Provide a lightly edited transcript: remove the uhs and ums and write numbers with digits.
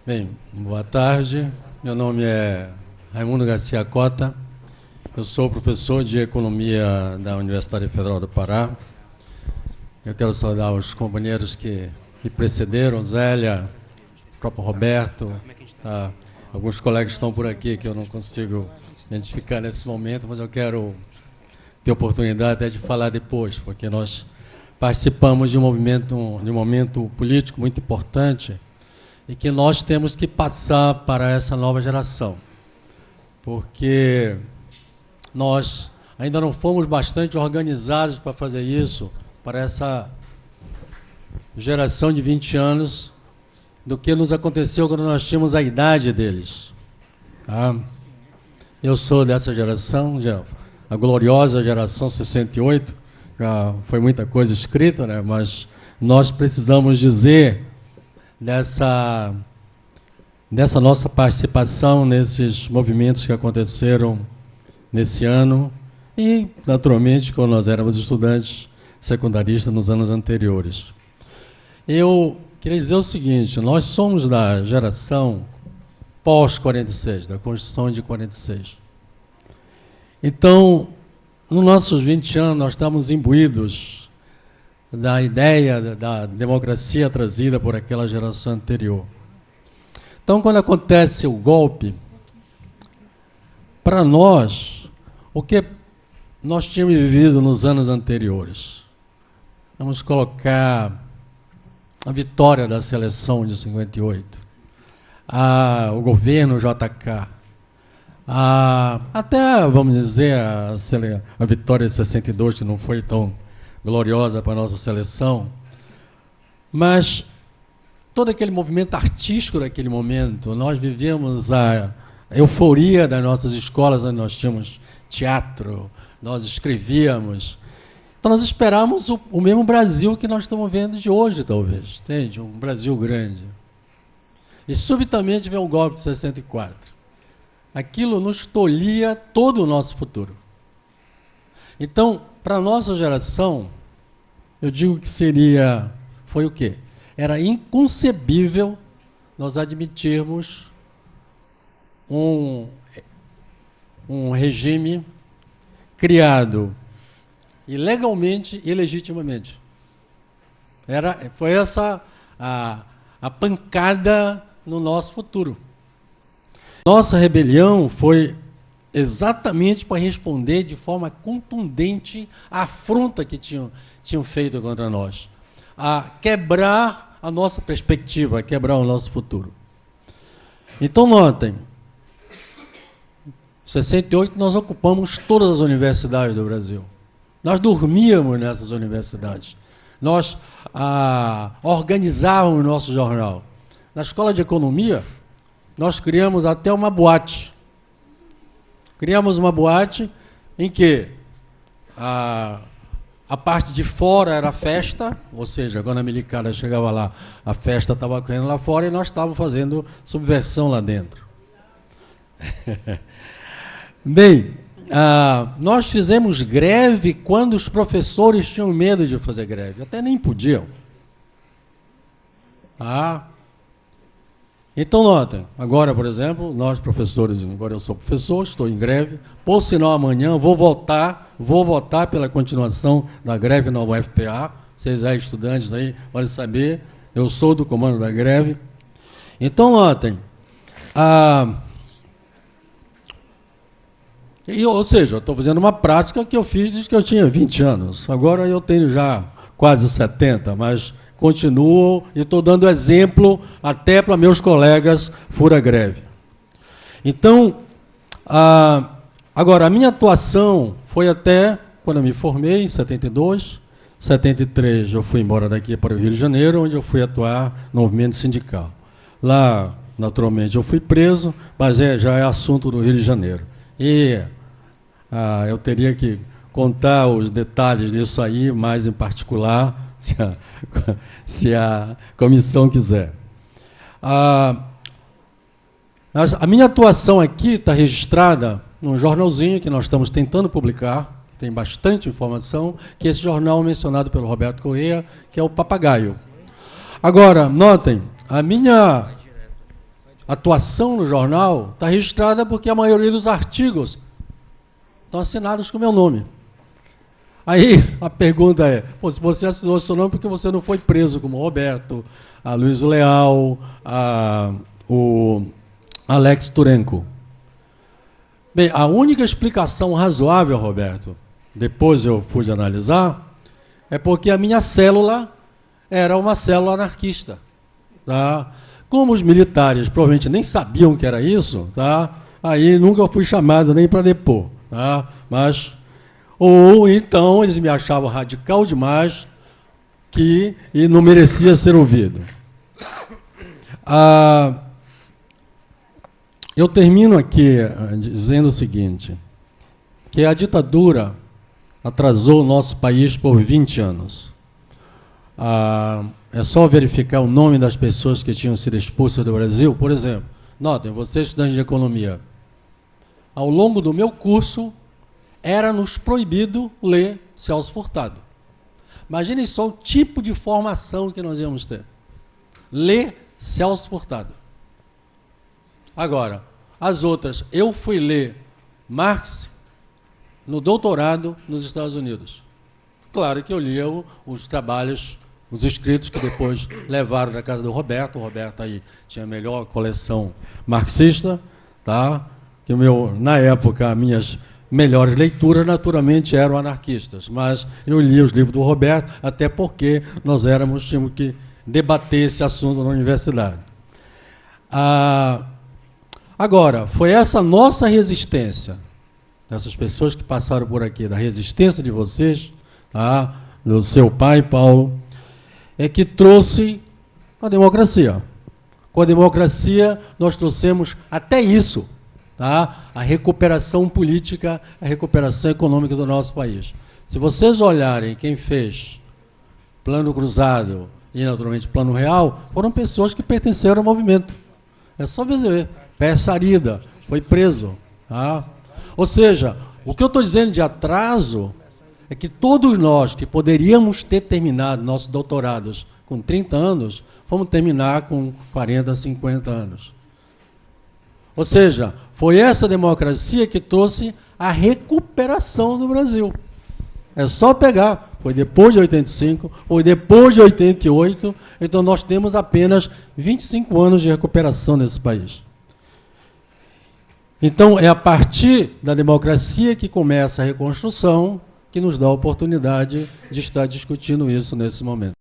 Bem, boa tarde. Meu nome é Raimundo Garcia Cota. Eu sou professor de Economia da Universidade Federal do Pará. Eu quero saudar os companheiros que precederam, Zélia, o próprio Roberto, alguns colegas estão por aqui que eu não consigo identificar nesse momento, mas eu quero ter oportunidade até de falar depois, porque nós participamos de um momento político muito importante e que nós temos que passar para essa nova geração, porque nós ainda não fomos bastante organizados para fazer isso, para essa geração de 20 anos, do que nos aconteceu quando nós tínhamos a idade deles. Eu sou dessa geração, a gloriosa geração 68, já foi muita coisa escrita, né? Mas nós precisamos dizer dessa nossa participação nesses movimentos que aconteceram nesse ano e, naturalmente, quando nós éramos estudantes secundaristas nos anos anteriores. Eu queria dizer o seguinte, nós somos da geração pós-46, da Constituição de 46. Então, nos nossos 20 anos, nós estamos imbuídos da ideia da democracia trazida por aquela geração anterior. Então, quando acontece o golpe, para nós, o que nós tínhamos vivido nos anos anteriores? Vamos colocar a vitória da seleção de 58, o governo JK, até, vamos dizer, a vitória de 62, que não foi tão gloriosa para a nossa seleção, mas todo aquele movimento artístico daquele momento, nós vivíamos a euforia das nossas escolas, onde nós tínhamos teatro, nós escrevíamos. Então nós esperávamos o mesmo Brasil que nós estamos vendo de hoje, talvez, entende? Um Brasil grande. E subitamente vem o golpe de 64. Aquilo nos tolhia todo o nosso futuro. Então, para a nossa geração, eu digo que foi o quê? Era inconcebível nós admitirmos um regime criado ilegalmente e legitimamente. Foi essa a pancada no nosso futuro. Nossa rebelião foi exatamente para responder de forma contundente à afronta que tinham feito contra nós, a quebrar a nossa perspectiva, a quebrar o nosso futuro. Então, notem, em 68 nós ocupamos todas as universidades do Brasil. Nós dormíamos nessas universidades. Nós organizávamos o nosso jornal. Na escola de economia, nós criamos até uma boate. Criamos uma boate em que a parte de fora era festa, ou seja, quando a milicada chegava lá, a festa estava correndo lá fora e nós estávamos fazendo subversão lá dentro. Bem, nós fizemos greve quando os professores tinham medo de fazer greve, até nem podiam. Então, notem, agora, por exemplo, nós professores, agora eu sou professor, estou em greve, por sinal amanhã vou votar pela continuação da greve na UFPA, vocês aí estudantes aí podem saber, eu sou do comando da greve. Então, notem, ou seja, eu estou fazendo uma prática que eu fiz desde que eu tinha 20 anos, agora eu tenho já quase 70, mas continuo e estou dando exemplo até para meus colegas fura-greve. Então, agora, a minha atuação foi até quando eu me formei, em 72, 73 eu fui embora daqui para o Rio de Janeiro, onde eu fui atuar no movimento sindical. Lá, naturalmente, eu fui preso, mas já é assunto do Rio de Janeiro. E eu teria que contar os detalhes disso aí, mais em particular, se a comissão quiser. A minha atuação aqui está registrada num jornalzinho que nós estamos tentando publicar, que tem bastante informação, que é esse jornal mencionado pelo Roberto Corrêa, que é o Papagaio. Agora, notem, a minha atuação no jornal está registrada porque a maioria dos artigos estão assinados com o meu nome. Aí a pergunta é, pô, se você assinou seu nome, por que você não foi preso como Roberto, a Luiz Leal, o Alex Turenko? Bem, a única explicação razoável, Roberto, depois eu fui analisar, é porque a minha célula era uma célula anarquista. Tá? Como os militares provavelmente nem sabiam que era isso, tá? Aí nunca fui chamado nem para depor. Tá? Mas, ou então eles me achavam radical demais e não merecia ser ouvido. Eu termino aqui dizendo o seguinte, que a ditadura atrasou o nosso país por 20 anos. É só verificar o nome das pessoas que tinham sido expulsas do Brasil. Por exemplo, notem, vocês estudantes de economia, ao longo do meu curso, era-nos proibido ler Celso Furtado. Imaginem só o tipo de formação que nós íamos ter. Ler Celso Furtado. Agora, as outras, eu fui ler Marx no doutorado nos Estados Unidos. Claro que eu lia os trabalhos, os escritos que depois levaram da casa do Roberto. O Roberto aí tinha a melhor coleção marxista, tá? Que na época, minhas melhores leituras, naturalmente, eram anarquistas. Mas eu lia os livros do Roberto, até porque nós tínhamos que debater esse assunto na universidade. Agora, foi essa nossa resistência, essas pessoas que passaram por aqui, da resistência de vocês, tá? Do seu pai, Paulo, é que trouxe a democracia. Com a democracia, nós trouxemos até isso, tá? A recuperação política, a recuperação econômica do nosso país. Se vocês olharem quem fez Plano Cruzado e, naturalmente, Plano Real, foram pessoas que pertenceram ao movimento. É só ver. Peça Arida foi preso. Tá? Ou seja, o que eu estou dizendo de atraso é que todos nós que poderíamos ter terminado nossos doutorados com 30 anos, fomos terminar com 40, 50 anos. Ou seja, foi essa democracia que trouxe a recuperação do Brasil. É só pegar. Foi depois de 85, foi depois de 88, então nós temos apenas 25 anos de recuperação nesse país. Então, é a partir da democracia que começa a reconstrução, que nos dá a oportunidade de estar discutindo isso nesse momento.